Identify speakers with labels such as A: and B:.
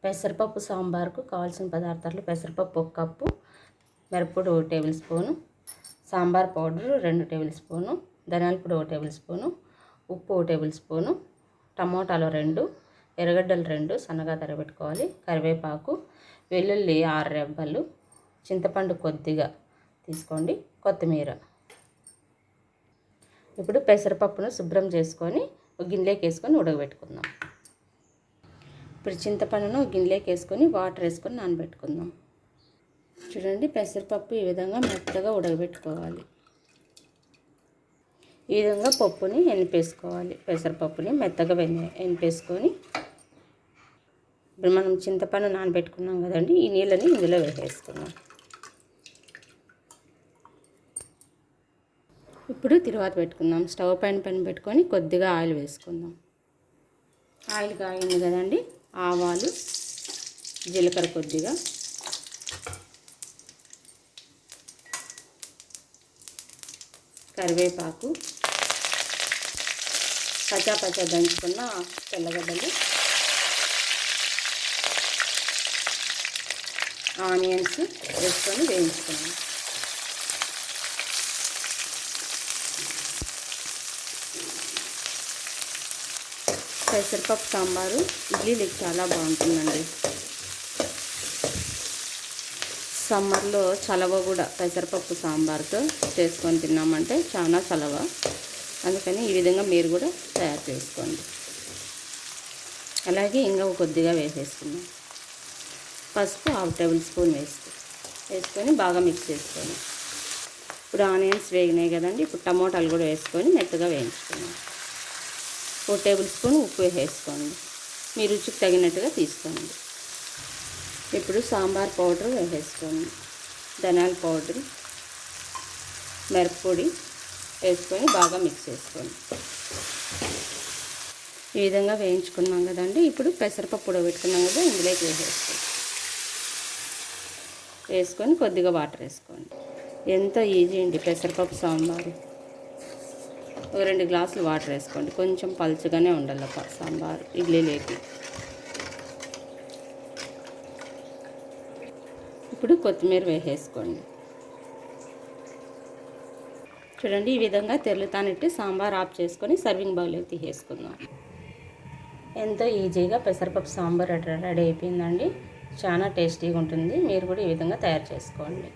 A: పెసరపప్పు సాంబార్కు కావాల్సిన పదార్థాలు: పెసరపప్పు 1 కప్పు, మిరప్పొడి 1 tablespoon, sambar powder 2 tablespoon, ధనియాల పొడి 1 టేబుల్ స్పూను, ఉప్పు 1 టేబుల్ స్పూను, టమోటాలు 2, ఎర్రగడ్డలు 2 సన్నగా తరగబెట్టుకోవాలి, కరివేపాకు, వెల్లుల్లి 6 రెబ్బలు, చింతపండు కొద్దిగా తీసుకోండి, కొత్తిమీర. ఇప్పుడు పెసరపప్పును శుభ్రం చేసుకొని ఒక గిన్నెలోకి వేసుకొని ఉడకబెట్టుకుందాం. ఇప్పుడు చింతపండును గిన్నెలోకి వేసుకొని వాటర్ వేసుకొని నానబెట్టుకుందాం. చూడండి, పెసరపప్పు ఈ విధంగా మెత్తగా ఉడకబెట్టుకోవాలి. ఈ విధంగా పప్పుని ఎనిపేసుకోవాలి. పెసరపప్పుని మెత్తగా ఎనిపేసుకొని ఇప్పుడు మనం చింతపండు నానబెట్టుకున్నాం కదండి, ఈ నీళ్ళని ఇందులో వేసేసుకున్నాం. ఇప్పుడు తిరువాత పెట్టుకుందాం. స్టవ్ పైన పెట్టుకొని కొద్దిగా ఆయిల్ వేసుకుందాం. ఆయిల్ కాగింది కదండి, ఆవాలు, జీలకర్ర కొద్దిగా, కరివేపాకు, పచ్చా దంచుకున్న తెల్లగడ్డలు, ఆనియన్స్ వేసుకొని వేయించుకున్నాం. పెసరపప్పు సాంబారు ఇడ్లీకి చాలా బాగుంటుందండి. సమ్మర్లో చలవ కూడా పెసరపప్పు సాంబార్తో చేసుకొని తిన్నామంటే చాలా చలవ. అందుకని ఈ విధంగా మీరు కూడా తయారు చేసుకోండి. అలాగే ఇంకా కొద్దిగా వేసేసుకున్నాం. పసుపు 1/2 టేబుల్ స్పూన్ వేసుకొని బాగా మిక్స్ చేసుకోండి. ఇప్పుడు ఆనియన్స్ వేగినాయి కదండి, ఇప్పుడు టమోటాలు కూడా వేసుకొని మెత్తగా వేయించుకున్నాం. 1 టేబుల్ స్పూన్ ఉప్పు వేసుకోండి, మీ రుచికి తగినట్టుగా తీసుకోండి. ఇప్పుడు సాంబార్ పౌడర్ వేసేసుకోండి, ధనియాల పౌడర్, మిరప్పొడి వేసుకొని బాగా మిక్స్ చేసుకోండి. ఈ విధంగా వేయించుకున్నాం కదండి, ఇప్పుడు పెసరపప్పు ఉడకబెట్టుకున్నాం కదా, ఇందులోకి వేసుకొని కొద్దిగా వాటర్ వేసుకోండి. ఎంతో ఈజీ అండి పెసరపప్పు సాంబారు. ఒక 2 గ్లాసులు వాటర్ వేసుకోండి. కొంచెం పలుచగానే ఉండాలి సాంబార్ ఇడ్లీలోకి. ఇప్పుడు కొత్తిమీర వేసేసుకోండి. చూడండి, ఈ విధంగా తెరులుతానిట్టి సాంబార్ ఆఫ్ చేసుకొని సర్వింగ్ బౌల్లోకి తీసేసుకుందాం. ఎంతో ఈజీగా పెసరపప్పు సాంబార్ రెడీ అయిపోయిందండి. చాలా టేస్టీగా ఉంటుంది. మీరు కూడా ఈ విధంగా తయారు చేసుకోండి.